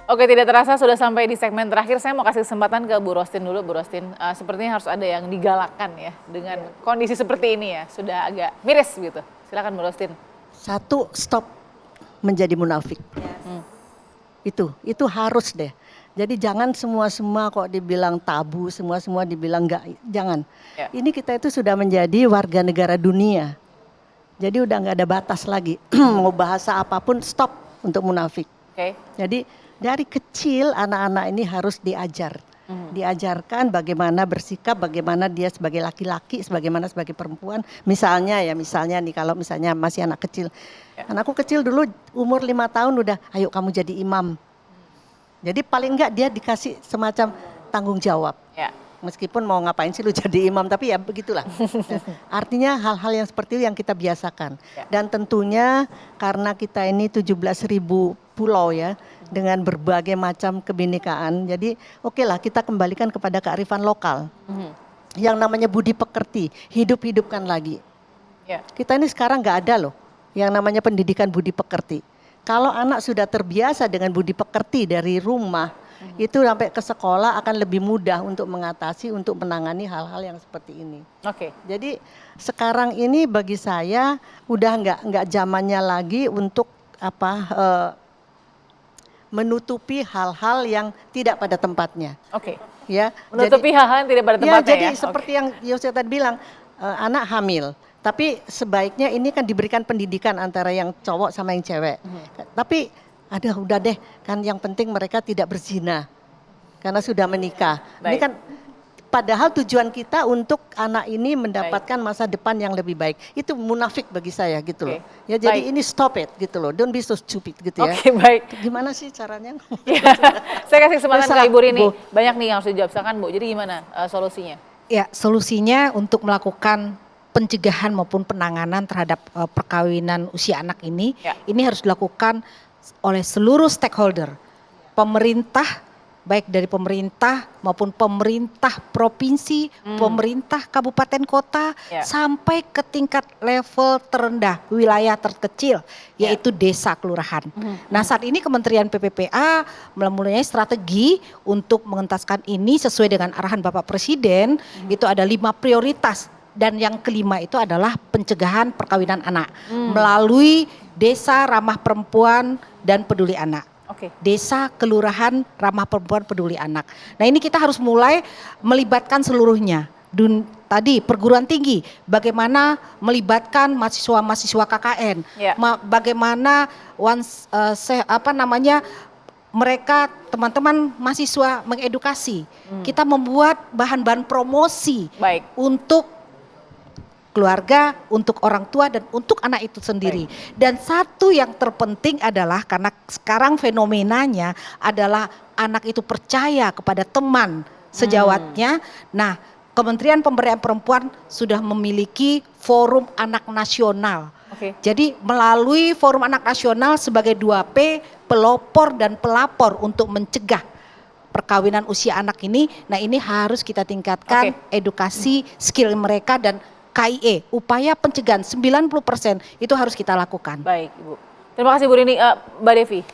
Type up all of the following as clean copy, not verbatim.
Oke, tidak terasa sudah sampai di segmen terakhir. Saya mau kasih kesempatan ke Bu Rostin dulu. Bu Rostin, sepertinya harus ada yang digalakkan ya dengan kondisi seperti ini ya. Sudah agak miris gitu. Silakan Bu Rostin. Satu, stop menjadi munafik. Itu harus deh. Jadi jangan semua kok dibilang tabu, semua dibilang enggak, jangan. Ya. Ini kita itu sudah menjadi warga negara dunia. Jadi udah nggak ada batas lagi. Mau bahasa apapun stop untuk munafik. Oke. Jadi dari kecil anak-anak ini harus diajarkan bagaimana bersikap, bagaimana dia sebagai laki-laki, bagaimana sebagai perempuan. Misalnya nih kalau misalnya masih anak kecil. Anakku kecil dulu umur 5 tahun udah, ayo kamu jadi imam. Jadi paling enggak dia dikasih semacam tanggung jawab. Ya. Meskipun mau ngapain sih lu jadi imam, tapi ya begitulah. Artinya hal-hal yang seperti itu yang kita biasakan. Dan tentunya karena kita ini 17.000 pulau ya, dengan berbagai macam kebinekaan. Jadi oke lah kita kembalikan kepada kearifan lokal. Yang namanya budi pekerti, hidup-hidupkan lagi. Ya. Kita ini sekarang nggak ada loh yang namanya pendidikan budi pekerti. Kalau anak sudah terbiasa dengan budi pekerti dari rumah, itu sampai ke sekolah akan lebih mudah untuk mengatasi, untuk menangani hal-hal yang seperti ini. Oke. Jadi sekarang ini bagi saya udah nggak zamannya lagi untuk menutupi hal-hal yang tidak pada tempatnya. Oke. Ya. Menutupi hal-hal yang tidak pada tempatnya ya. Jadi seperti yang Yose tadi bilang, anak hamil. Tapi sebaiknya ini kan diberikan pendidikan antara yang cowok sama yang cewek. Tapi udah deh kan yang penting mereka tidak berzina karena sudah menikah. Baik. Ini kan padahal tujuan kita untuk anak ini mendapatkan masa depan yang lebih baik. Itu munafik bagi saya gitu loh. Ya jadi ini stop it gitu loh. Don't be so stupid gitu ya. Oke, baik. Gimana sih caranya? Saya kasih kesempatan ke Ibu Rini. Banyak nih yang harus dijawab, silakan Bu. Jadi gimana solusinya? Ya, solusinya untuk melakukan pencegahan maupun penanganan terhadap perkawinan usia anak ini harus dilakukan oleh seluruh stakeholder, pemerintah, baik dari pemerintah maupun pemerintah provinsi, pemerintah kabupaten kota, sampai ke tingkat level terendah, wilayah terkecil, yaitu desa kelurahan. Nah saat ini Kementerian PPPA memulai strategi untuk mengentaskan ini sesuai dengan arahan Bapak Presiden, itu ada 5 prioritas. Dan yang kelima itu adalah pencegahan perkawinan anak melalui desa ramah perempuan dan peduli anak. Desa kelurahan ramah perempuan peduli anak. Nah ini kita harus mulai melibatkan seluruhnya. Tadi perguruan tinggi, bagaimana melibatkan mahasiswa-mahasiswa KKN, bagaimana mereka teman-teman mahasiswa mengedukasi. Kita membuat bahan-bahan promosi untuk keluarga, untuk orang tua dan untuk anak itu sendiri. Dan satu yang terpenting adalah karena sekarang fenomenanya adalah anak itu percaya kepada teman sejawatnya. Nah, Kementerian Pemberdayaan Perempuan sudah memiliki Forum Anak Nasional. Jadi melalui Forum Anak Nasional sebagai 2P, pelopor dan pelapor untuk mencegah perkawinan usia anak ini. Nah ini harus kita tingkatkan edukasi skill mereka dan KIE, upaya pencegahan 90% itu harus kita lakukan. Baik Ibu. Terima kasih Bu Rini. Mbak Devi.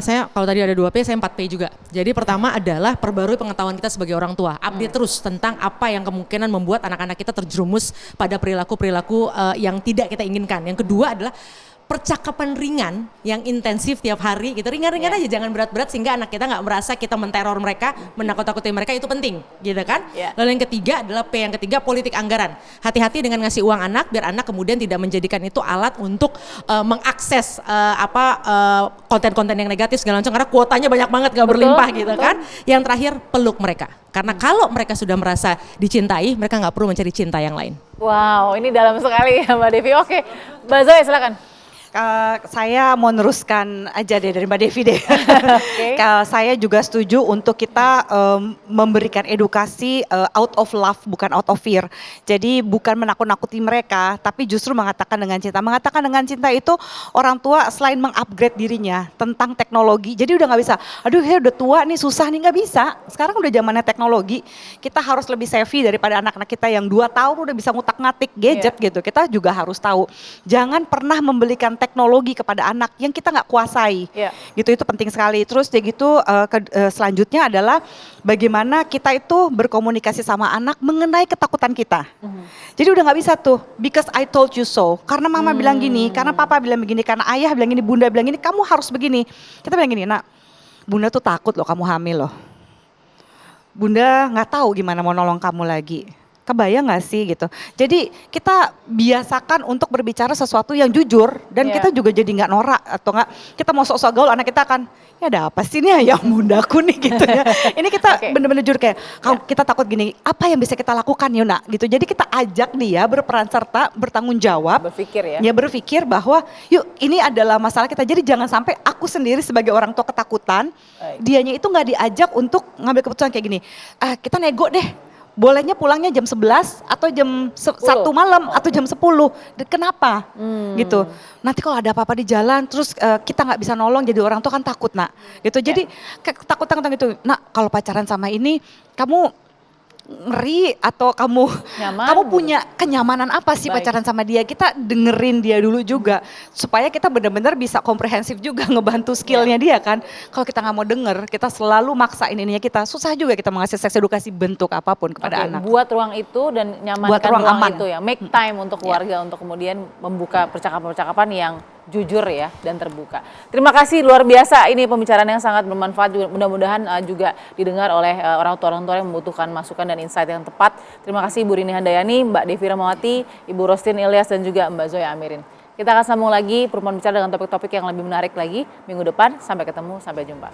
Saya kalau tadi ada 2P, saya 4P juga. Jadi pertama adalah perbarui pengetahuan kita sebagai orang tua. Update terus tentang apa yang kemungkinan membuat anak-anak kita terjerumus pada perilaku-perilaku yang tidak kita inginkan. Yang kedua adalah percakapan ringan yang intensif tiap hari gitu, ringan-ringan aja, jangan berat-berat sehingga anak kita nggak merasa kita menteror mereka, menakut-nakuti mereka, itu penting gitu kan. Lalu yang ketiga adalah P, yang ketiga politik anggaran. Hati-hati dengan ngasih uang anak biar anak kemudian tidak menjadikan itu alat untuk mengakses konten-konten yang negatif segala macam, karena kuotanya banyak banget nggak berlimpah gitu kan. Yang terakhir peluk mereka, karena kalau mereka sudah merasa dicintai, mereka nggak perlu mencari cinta yang lain. Wow, ini dalam sekali ya Mbak Devi. Oke, Mbak Zoe silakan. Saya mau neruskan aja deh dari Mbak Devi deh. Saya juga setuju untuk kita memberikan edukasi out of love, bukan out of fear. Jadi bukan menakut-nakuti mereka, tapi justru mengatakan dengan cinta. Mengatakan dengan cinta itu orang tua selain mengupgrade dirinya tentang teknologi. Jadi udah nggak bisa, aduh ya udah tua nih susah nih, nggak bisa. Sekarang udah zamannya teknologi. Kita harus lebih savvy daripada anak-anak kita yang 2 tahun udah bisa ngutak-ngatik gadget gitu. Kita juga harus tahu. Jangan pernah membelikan teknologi kepada anak yang kita nggak kuasai. Iya. Gitu, itu penting sekali. Terus ya gitu selanjutnya adalah bagaimana kita itu berkomunikasi sama anak mengenai ketakutan kita. Jadi udah nggak bisa tuh because I told you so. Karena mama bilang gini, karena papa bilang begini, karena ayah bilang gini, bunda bilang gini, kamu harus begini. Kita bilang gini, nak, bunda tuh takut loh kamu hamil loh. Bunda nggak tahu gimana mau nolong kamu lagi. Kebayang gak sih gitu. Jadi kita biasakan untuk berbicara sesuatu yang jujur dan kita juga jadi nggak norak atau nggak kita mau sok-sok gaul, anak kita akan ya ada apa sih nih yang bundaku nih gitu ya. Ini kita bener-bener jujur kayak kita takut gini, apa yang bisa kita lakukan ya nak gitu. Jadi kita ajak dia berperan serta, bertanggung jawab. Berpikir ya. Ya berpikir bahwa yuk ini adalah masalah kita. Jadi jangan sampai aku sendiri sebagai orang tua ketakutan, dianya itu nggak diajak untuk ngambil keputusan kayak gini. Kita nego deh. Bolehnya pulangnya jam 11 atau jam 1 malam atau jam 10. Kenapa? Gitu. Nanti kalau ada apa-apa di jalan terus kita nggak bisa nolong jadi orang tua kan takut nak. Gitu. Jadi ketakutan gitu. Nak kalau pacaran sama ini kamu ngeri atau kamu punya kenyamanan apa sih pacaran sama dia? Kita dengerin dia dulu juga supaya kita benar-benar bisa komprehensif juga ngebantu skillnya dia kan. Kalau kita nggak mau denger, kita selalu maksain ininya kita, susah juga kita mengasih seks edukasi bentuk apapun kepada anak. Buat ruang itu dan nyamankan ruang aman itu ya. Make time untuk keluarga untuk kemudian membuka percakapan-percakapan yang jujur ya dan terbuka. Terima kasih luar biasa, ini pembicaraan yang sangat bermanfaat juga, mudah-mudahan juga didengar oleh orang tua yang membutuhkan masukan dan insight yang tepat. Terima kasih Ibu Rini Handayani, Mbak Devi Ramawati, Ibu Rostin Ilyas dan juga Mbak Zoya Amirin. Kita akan sambung lagi perempuan bicara dengan topik-topik yang lebih menarik lagi minggu depan. Sampai ketemu, sampai jumpa.